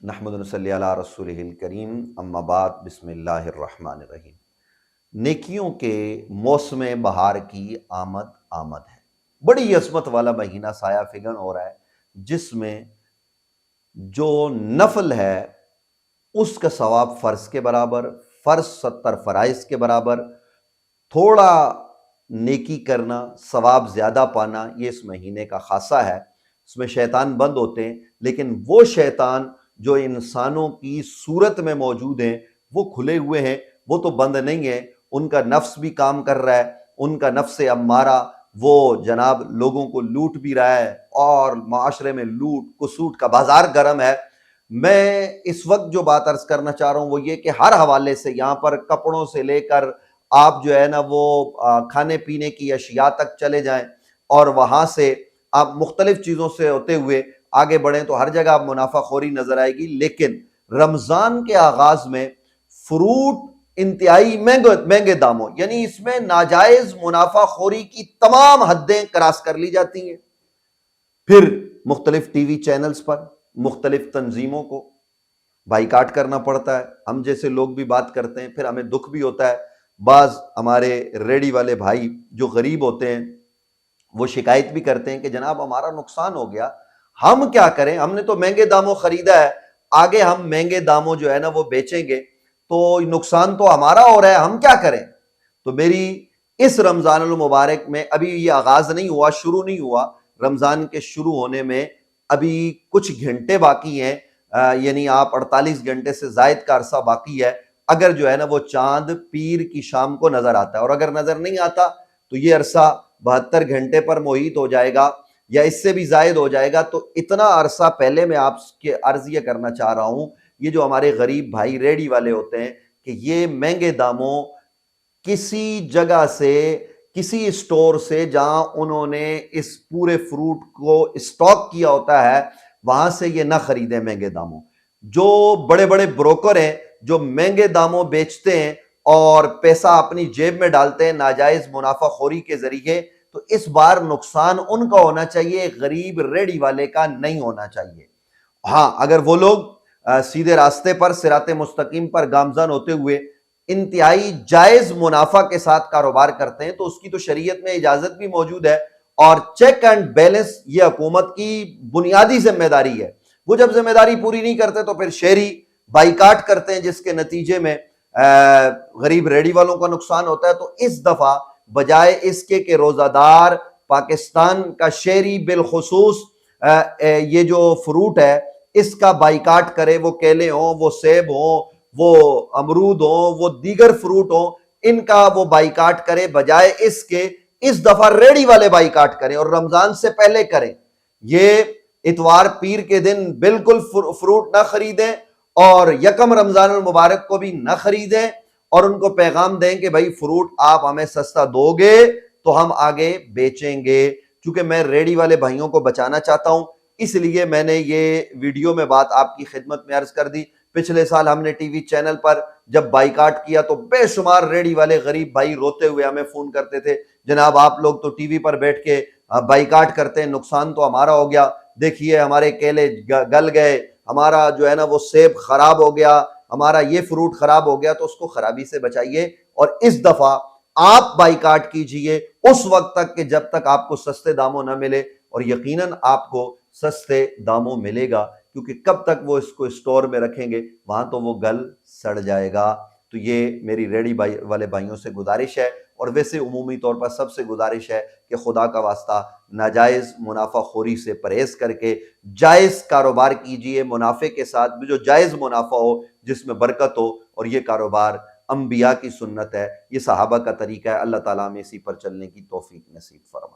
نحمد ونصلی علی رسولہ الکریم، اما بعد، بسم اللہ الرحمن الرحیم۔ نیکیوں کے موسم بہار کی آمد ہے۔ بڑی عظمت والا مہینہ سایہ فگن ہو رہا ہے، جس میں جو نفل ہے اس کا ثواب فرض کے برابر، فرض 70 فرائض کے برابر، تھوڑا نیکی کرنا ثواب زیادہ پانا، یہ اس مہینے کا خاصہ ہے۔ اس میں شیطان بند ہوتے ہیں، لیکن وہ شیطان جو انسانوں کی صورت میں موجود ہیں وہ کھلے ہوئے ہیں، وہ تو بند نہیں ہیں، ان کا نفس بھی کام کر رہا ہے، ان کا نفس امارہ وہ جناب لوگوں کو لوٹ بھی رہا ہے، اور معاشرے میں لوٹ کسوٹ کا بازار گرم ہے۔ میں اس وقت جو بات عرض کرنا چاہ رہا ہوں وہ یہ کہ ہر حوالے سے یہاں پر کپڑوں سے لے کر آپ جو ہے نا وہ کھانے پینے کی اشیاء تک چلے جائیں، اور وہاں سے آپ مختلف چیزوں سے ہوتے ہوئے آگے بڑھیں تو ہر جگہ آپ منافع خوری نظر آئے گی۔ لیکن رمضان کے آغاز میں فروٹ انتہائی مہنگے داموں، یعنی اس میں ناجائز منافع خوری کی تمام حدیں کراس کر لی جاتی ہیں۔ پھر مختلف ٹی وی چینلز پر مختلف تنظیموں کو بائیکاٹ کرنا پڑتا ہے۔ ہم جیسے لوگ بھی بات کرتے ہیں، پھر ہمیں دکھ بھی ہوتا ہے۔ بعض ہمارے ریڑی والے بھائی جو غریب ہوتے ہیں وہ شکایت بھی کرتے ہیں کہ جناب ہمارا نقصان ہو گیا، ہم کیا کریں، ہم نے تو مہنگے داموں خریدا ہے، آگے ہم مہنگے داموں جو ہے نا وہ بیچیں گے تو نقصان تو ہمارا ہو رہا ہے، ہم کیا کریں؟ تو میری اس رمضان المبارک میں ابھی یہ آغاز نہیں ہوا، شروع نہیں ہوا، رمضان کے شروع ہونے میں ابھی کچھ گھنٹے باقی ہیں، یعنی آپ 48 گھنٹے سے زائد کا عرصہ باقی ہے۔ اگر جو ہے نا وہ چاند پیر کی شام کو نظر آتا ہے، اور اگر نظر نہیں آتا تو یہ عرصہ 72 گھنٹے پر محیط ہو جائے گا یا اس سے بھی زائد ہو جائے گا۔ تو اتنا عرصہ پہلے میں آپ کے عرض یہ کرنا چاہ رہا ہوں، یہ جو ہمارے غریب بھائی ریڑی والے ہوتے ہیں کہ یہ مہنگے داموں کسی جگہ سے، کسی اسٹور سے جہاں انہوں نے اس پورے فروٹ کو اسٹاک کیا ہوتا ہے وہاں سے یہ نہ خریدیں مہنگے داموں۔ جو بڑے بڑے بروکر ہیں جو مہنگے داموں بیچتے ہیں اور پیسہ اپنی جیب میں ڈالتے ہیں ناجائز منافع خوری کے ذریعے، تو اس بار نقصان ان کا ہونا چاہیے، غریب ریڑی والے کا نہیں ہونا چاہیے۔ ہاں، اگر وہ لوگ سیدھے راستے پر صراط مستقیم پر گامزن ہوتے ہوئے انتہائی جائز منافع کے ساتھ کاروبار کرتے ہیں تو اس کی تو شریعت میں اجازت بھی موجود ہے، اور چیک اینڈ بیلنس یہ حکومت کی بنیادی ذمہ داری ہے۔ وہ جب ذمہ داری پوری نہیں کرتے تو پھر شہری بائیکاٹ کرتے ہیں، جس کے نتیجے میں غریب ریڑی والوں کا نقصان ہوتا ہے۔ تو اس دفعہ بجائے اس کے کہ روزہ دار پاکستان کا شہری بالخصوص یہ جو فروٹ ہے اس کا بائیکاٹ کرے، وہ کیلے ہوں، وہ سیب ہوں، وہ امرود ہوں، وہ دیگر فروٹ ہوں، ان کا وہ بائیکاٹ کرے، بجائے اس کے اس دفعہ ریڑی والے بائیکاٹ کریں اور رمضان سے پہلے کریں۔ یہ اتوار پیر کے دن بالکل فروٹ نہ خریدیں، اور یکم رمضان المبارک کو بھی نہ خریدیں، اور ان کو پیغام دیں کہ بھائی فروٹ آپ ہمیں سستا دو گے تو ہم آگے بیچیں گے۔ چونکہ میں ریڑی والے بھائیوں کو بچانا چاہتا ہوں، اس لیے میں نے یہ ویڈیو میں بات آپ کی خدمت میں عرض کر دی۔ پچھلے سال ہم نے ٹی وی چینل پر جب بائیکاٹ کیا تو بے شمار ریڑی والے غریب بھائی روتے ہوئے ہمیں فون کرتے تھے، جناب آپ لوگ تو ٹی وی پر بیٹھ کے بائیکاٹ کرتے ہیں، نقصان تو ہمارا ہو گیا، دیکھیے ہمارے کیلے گل گئے، ہمارا جو ہے نا وہ سیب خراب ہو گیا، ہمارا یہ فروٹ خراب ہو گیا۔ تو اس کو خرابی سے بچائیے، اور اس دفعہ آپ بائیکاٹ کیجئے اس وقت تک کہ جب تک آپ کو سستے داموں نہ ملے، اور یقیناً آپ کو سستے داموں ملے گا، کیونکہ کب تک وہ اس کو اسٹور میں رکھیں گے، وہاں تو وہ گل سڑ جائے گا۔ تو یہ میری ریڑی والے بھائیوں سے گزارش ہے، اور ویسے عمومی طور پر سب سے گزارش ہے کہ خدا کا واسطہ ناجائز منافع خوری سے پرہیز کر کے جائز کاروبار کیجئے، منافع کے ساتھ بھی جو جائز منافع ہو، جس میں برکت ہو، اور یہ کاروبار انبیاء کی سنت ہے، یہ صحابہ کا طریقہ ہے۔ اللہ تعالیٰ ہمیں اسی پر چلنے کی توفیق نصیب فرمائے۔